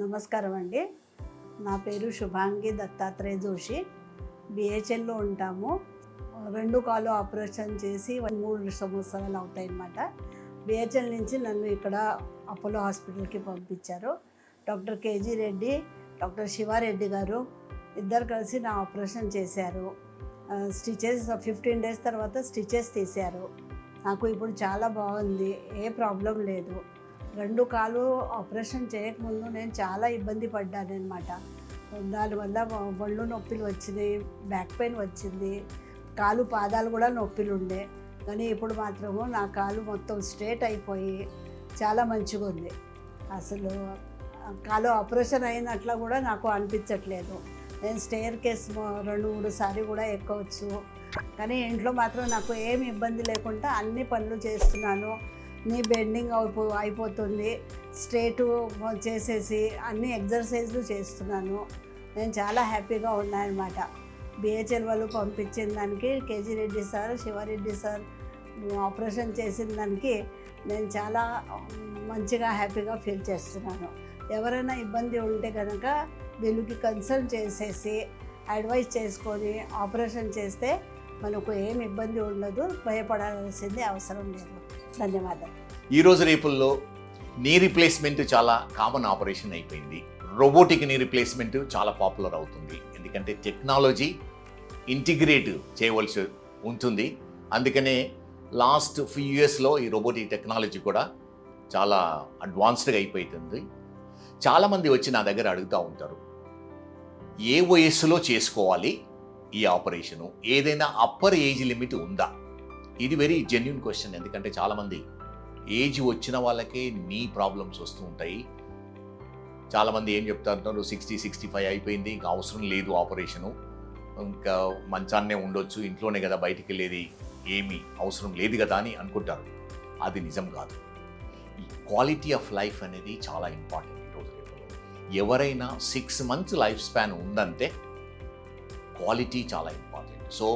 నమస్కారం అండి. నా పేరు శుభాంగి దత్తాత్రేయ జోషి. బిహెచ్ఎల్లో ఉంటాము. 2 కాళ్ళు ఆపరేషన్ చేసి 3 సంవత్సరాలు అవుతాయన్నమాట. బిహెచ్ఎల్ నుంచి నన్ను ఇక్కడ అపోలో హాస్పిటల్కి పంపించారు. Doctor KG Reddy, doctor Sivareddy గారు ఇద్దరు కలిసి నా ఆపరేషన్ చేశారు. స్టిచెస్ 15 డేస్ తర్వాత స్టిచెస్ తీశారు. నాకు ఇప్పుడు చాలా బాగుంది, ఏ ప్రాబ్లం లేదు. 2 కాళ్ళు ఆపరేషన్ చేయకముందు నేను చాలా ఇబ్బంది పడ్డాను అనమాట. దానివల్ల ఒళ్ళు నొప్పులు వచ్చినాయి, బ్యాక్ పెయిన్ వచ్చింది, కాలు పాదాలు కూడా నొప్పులు ఉండే. కానీ ఇప్పుడు మాత్రము నా కాలు మొత్తం స్ట్రేట్ అయిపోయి చాలా మంచిగా ఉంది. అసలు కాలు ఆపరేషన్ అయినట్లు కూడా నాకు అనిపించట్లేదు. నేను స్టేర్ కేస్ 2-3 సార్లు కూడా ఎక్కవచ్చు. కానీ ఇంట్లో మాత్రం నాకు ఏమి ఇబ్బంది లేకుండా అన్ని పనులు చేస్తున్నాను. నీ బెండింగ్ అయిపోతుంది, స్ట్రేటు చేసేసి అన్ని ఎక్సర్సైజ్లు చేస్తున్నాను. నేను చాలా హ్యాపీగా ఉన్నానన్నమాట. బిహెచ్ఎల్ వాళ్ళు పంపించిన దానికి, KG Reddy sir, Sivareddy sir operation చేసిన దానికి నేను చాలా మంచిగా హ్యాపీగా ఫీల్ చేస్తున్నాను. ఎవరైనా ఇబ్బంది ఉంటే కనుక వీళ్ళకి కన్సల్ట్ చేసేసి అడ్వైస్ చేసుకొని ఆపరేషన్ చేస్తే మనకు ఏం ఇబ్బంది ఉండదు, భయపడాల్సింది అవసరం లేదు. ధన్యవాదాలు. ఈరోజు రేపుల్లో నీ రీప్లేస్మెంట్ చాలా కామన్ ఆపరేషన్ అయిపోయింది. రోబోటిక్ నీ రీప్లేస్మెంట్ చాలా పాపులర్ అవుతుంది. ఎందుకంటే టెక్నాలజీ ఇంటిగ్రేట్ చేయవలసి ఉంటుంది. అందుకనే లాస్ట్ ఫ్యూ ఇయర్స్లో ఈ రోబోటిక్ టెక్నాలజీ కూడా చాలా అడ్వాన్స్డ్గా అయిపోతుంది. చాలామంది వచ్చి నా దగ్గర అడుగుతూ ఉంటారు, ఏ వయస్సులో చేసుకోవాలి ఈ ఆపరేషను, ఏదైనా అప్పర్ ఏజ్ లిమిట్ ఉందా? ఇది వెరీ జెన్యున్ క్వశ్చన్. ఎందుకంటే చాలామంది ఏజ్ వచ్చిన వాళ్ళకే నీ ప్రాబ్లమ్స్ వస్తూ ఉంటాయి. చాలామంది ఏం చెప్తారు, 60-65 అయిపోయింది, ఇంకా అవసరం లేదు ఆపరేషను, ఇంకా మంచాన్నే ఉండొచ్చు, ఇంట్లోనే కదా బయటికి వెళ్ళేది, ఏమీ అవసరం లేదు కదా అని అనుకుంటారు. అది నిజం కాదు. ఈ క్వాలిటీ ఆఫ్ లైఫ్ అనేది చాలా ఇంపార్టెంట్. ఈరోజు ఎవరైనా 6 months లైఫ్ స్పాన్ ఉందంటే క్వాలిటీ చాలా ఇంపార్టెంట్. సో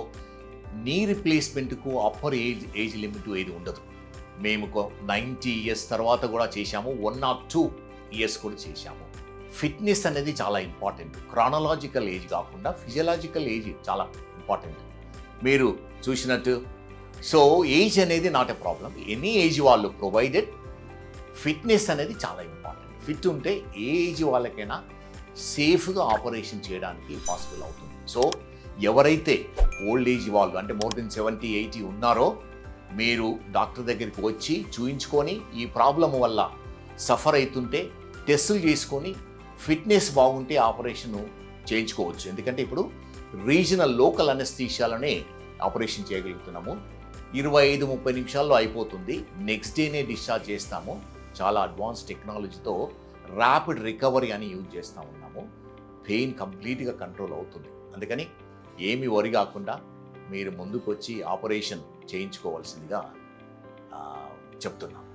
నీ రిప్లేస్మెంట్కు అప్పర్ ఏజ్ లిమిట్ ఏది ఉండదు. మేము 90 years తర్వాత కూడా చేశాము, 1 or 2 years కూడా చేశాము. ఫిట్నెస్ అనేది చాలా ఇంపార్టెంట్. క్రానలాజికల్ ఏజ్ కాకుండా ఫిజియలాజికల్ ఏజ్ చాలా ఇంపార్టెంట్. మీరు చూసినట్టు సో ఏజ్ అనేది not a problem. Any age వాళ్ళు ప్రొవైడెడ్ ఫిట్నెస్ అనేది చాలా ఇంపార్టెంట్. ఫిట్ ఉంటే ఏ ఏజ్ వాళ్ళకైనా సేఫ్గా ఆపరేషన్ చేయడానికి పాసిబుల్ అవుతుంది. సో ఎవరైతే ఓల్డ్ ఏజ్ వాళ్ళు అంటే మోర్ దెన్ 70-80 ఉన్నారో మీరు డాక్టర్ దగ్గరికి వచ్చి చూయించుకొని ఈ ప్రాబ్లం వల్ల సఫర్ అవుతుంటే టెస్టులు చేసుకొని ఫిట్నెస్ బాగుంటే ఆపరేషన్ చేయించుకోవచ్చు. ఎందుకంటే ఇప్పుడు రీజనల్ లోకల్ అనస్థీషియాలోనే ఆపరేషన్ చేయగలుగుతున్నాము. 25-30 నిమిషాల్లో అయిపోతుంది. నెక్స్ట్ డేనే డిశ్చార్జ్ చేస్తాము. చాలా అడ్వాన్స్ టెక్నాలజీతో ర్యాపిడ్ రికవరీ అని యూజ్ చేస్తూ ఉన్నాము. పెయిన్ కంప్లీట్గా కంట్రోల్ అవుతుంది. అందుకని ఏమి వరి కాకుండా మీరు ముందుకు వచ్చి ఆపరేషన్ చేయించుకోవాల్సిందిగా చెప్తున్నాం.